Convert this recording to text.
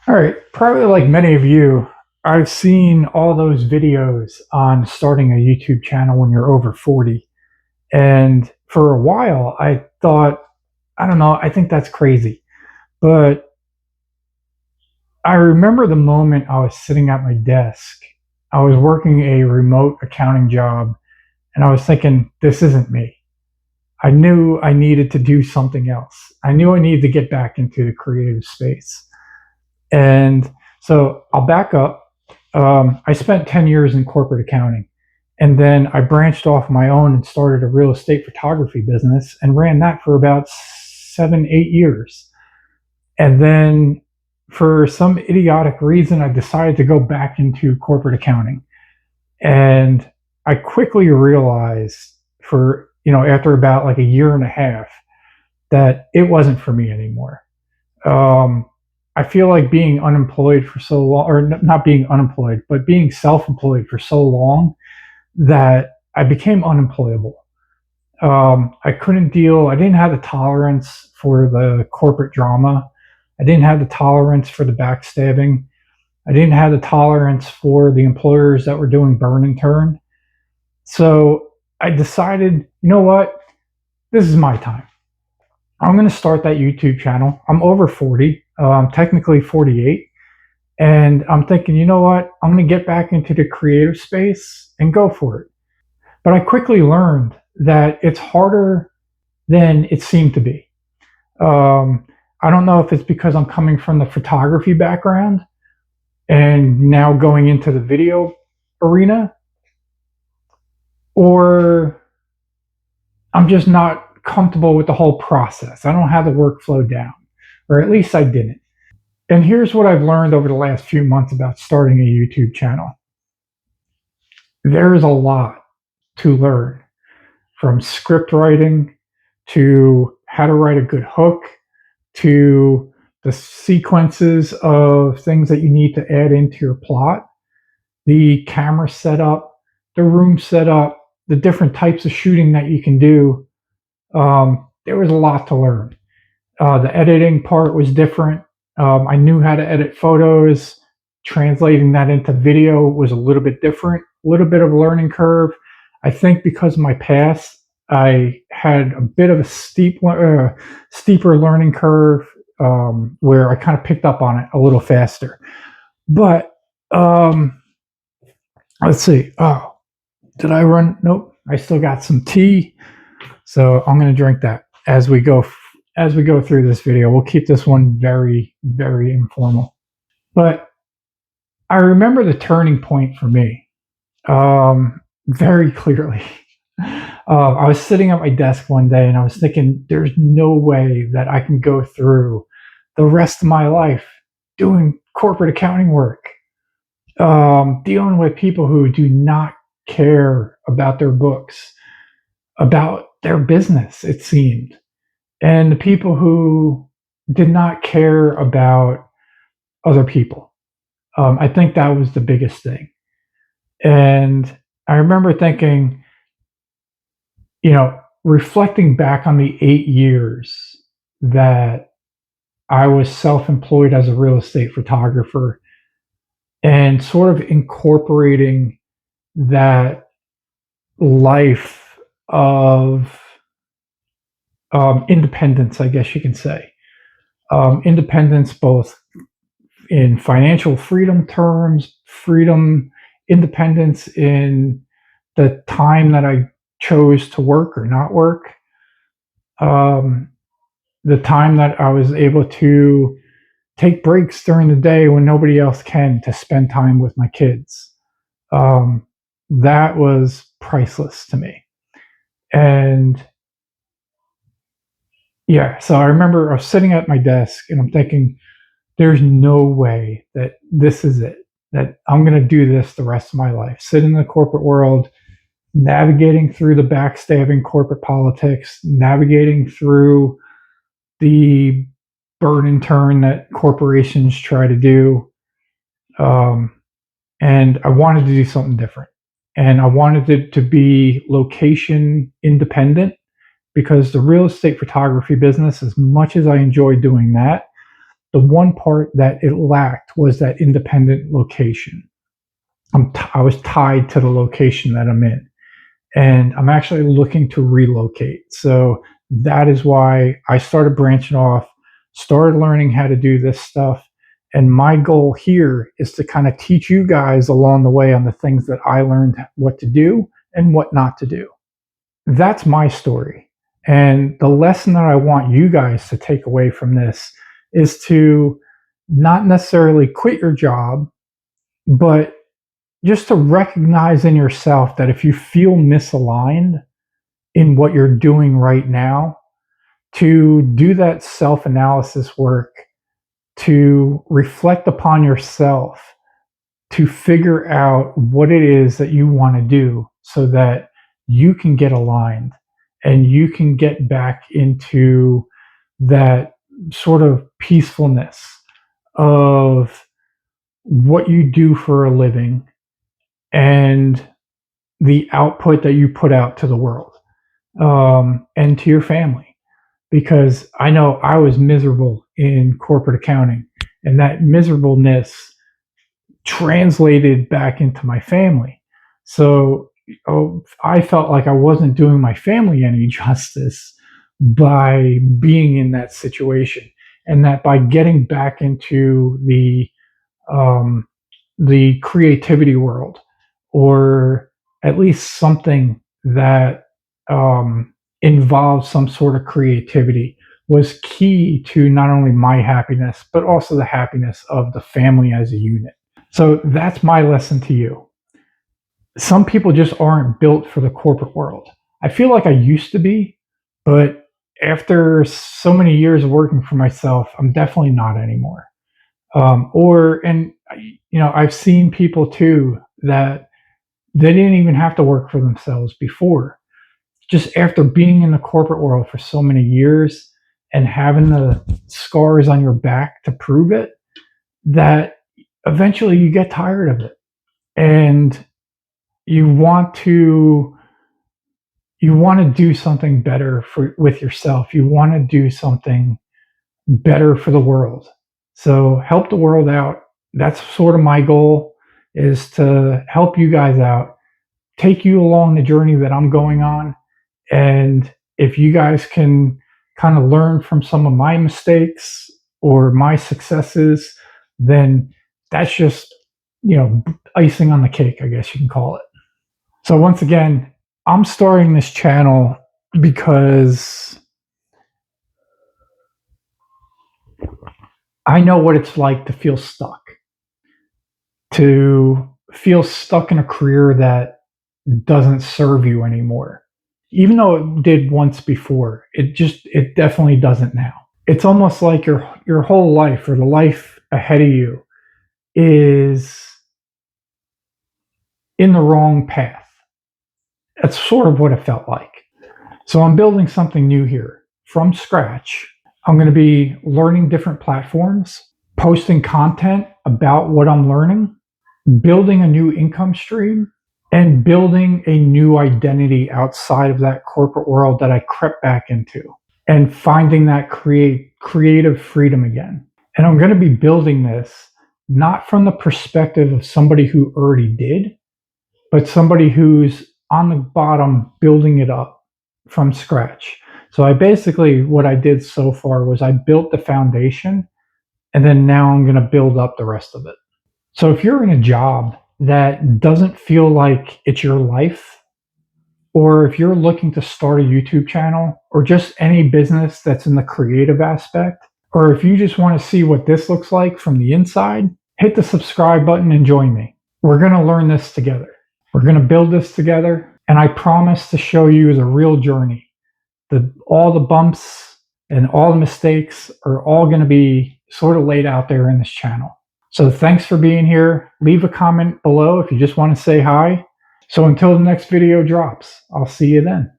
All right, probably like many of you, I've seen all those videos on starting a YouTube channel when you're over 40. And for a while, I thought, I don't know, I think that's crazy. But I remember the moment I was sitting at my desk. I was working a remote accounting job, and I was thinking, this isn't me. I knew I needed to do something else. I knew I needed to get back into the creative space. And so I'll back up. I spent 10 years in corporate accounting. And then I branched off my own and started a real estate photography business and ran that for about 7, 8 years. And then for some idiotic reason, I decided to go back into corporate accounting. And I quickly realized after about like a year and a half, that it wasn't for me anymore. Um, I feel like being unemployed for so long, or not being unemployed, but being self-employed for so long that I became unemployable. I couldn't deal, I didn't have the tolerance for the corporate drama. I didn't have the tolerance for the backstabbing. I didn't have the tolerance for the employers that were doing burn and turn. So I decided, you know what? This is my time. I'm going to start that YouTube channel. I'm over 40, technically 48. And I'm thinking, you know what? I'm going to get back into the creative space and go for it. But I quickly learned that it's harder than it seemed to be. I don't know if it's because I'm coming from the photography background and now going into the video arena, or I'm just not comfortable with the whole process. I don't have the workflow down, or at least I didn't. And here's what I've learned over the last few months about starting a YouTube channel. There is a lot to learn, from script writing to how to write a good hook to the sequences of things that you need to add into your plot, the camera setup, the room setup, the different types of shooting that you can do. There was a lot to learn. The editing part was different. I knew how to edit photos. Translating that into video was a little bit different, a little bit of a learning curve. I think because of my past, I had a bit of a steeper learning curve, where I kind of picked up on it a little faster. But let's see. Oh, did I run? Nope. I still got some tea, so I'm going to drink that as we go through this video. We'll keep this one very, very informal. But I remember the turning point for me very clearly. I was sitting at my desk one day and I was thinking, there's no way that I can go through the rest of my life doing corporate accounting work, dealing with people who do not care about their books, about their business, it seemed, and the people who did not care about other people. I think that was the biggest thing. And I remember thinking, reflecting back on the 8 years that I was self-employed as a real estate photographer and sort of incorporating that life of independence, I guess you can say. Independence both in financial freedom terms, independence in the time that I chose to work or not work, the time that I was able to take breaks during the day when nobody else can to spend time with my kids. That was priceless to me. And yeah, so I remember I was sitting at my desk and I'm thinking, there's no way that this is it, that I'm going to do this the rest of my life. Sit in the corporate world, navigating through the backstabbing corporate politics, navigating through the burn and turn that corporations try to do. And I wanted to do something different. And I wanted it to be location independent, because the real estate photography business, as much as I enjoy doing that, The one part that it lacked was that independent location. I was tied to the location that I'm in, and I'm actually looking to relocate. So that is why I started branching off, started learning how to do this stuff. And my goal here is to kind of teach you guys along the way on the things that I learned what to do and what not to do. That's my story. And the lesson that I want you guys to take away from this is to not necessarily quit your job, but just to recognize in yourself that if you feel misaligned in what you're doing right now, to do that self analysis work, to reflect upon yourself, to figure out what it is that you want to do so that you can get aligned and you can get back into that sort of peacefulness of what you do for a living and the output that you put out to the world, and to your family. Because I know I was miserable in corporate accounting, and that miserableness translated back into my family. So I felt like I wasn't doing my family any justice by being in that situation, and that by getting back into um, the creativity world, or at least something that involves some sort of creativity, was key to not only my happiness, but also the happiness of the family as a unit. So that's my lesson to you. Some people just aren't built for the corporate world. I feel like I used to be, but after so many years of working for myself, I'm definitely not anymore. And I've seen people too that they didn't even have to work for themselves before. Just after being in the corporate world for so many years and having the scars on your back to prove it, that eventually you get tired of it, and you want to do something better with yourself. You want to do something better for the world. So help the world out. That's sort of my goal, is to help you guys out, take you along the journey that I'm going on. And if you guys can kind of learn from some of my mistakes or my successes, then that's just, icing on the cake, I guess you can call it. So once again, I'm starting this channel because I know what it's like to feel stuck, in a career that doesn't serve you anymore. Even though it did once before, it definitely doesn't now. It's almost like your whole life, or the life ahead of you, is in the wrong path. That's sort of what it felt like. So I'm building something new here from scratch. I'm going to be learning different platforms, posting content about what I'm learning, building a new income stream, and building a new identity outside of that corporate world that I crept back into, and finding that creative freedom again. And I'm going to be building this not from the perspective of somebody who already did, but somebody who's on the bottom building it up from scratch. So what I did so far was I built the foundation, and then now I'm going to build up the rest of it. So if you're in a job that doesn't feel like it's your life, or if you're looking to start a YouTube channel, or just any business that's in the creative aspect, or if you just want to see what this looks like from the inside, hit the subscribe button and join me. We're going to learn this together. We're going to build this together, and I promise to show you the real journey. All the bumps and all the mistakes are all going to be sort of laid out there in this channel. So thanks for being here. Leave a comment below if you just want to say hi. So until the next video drops, I'll see you then.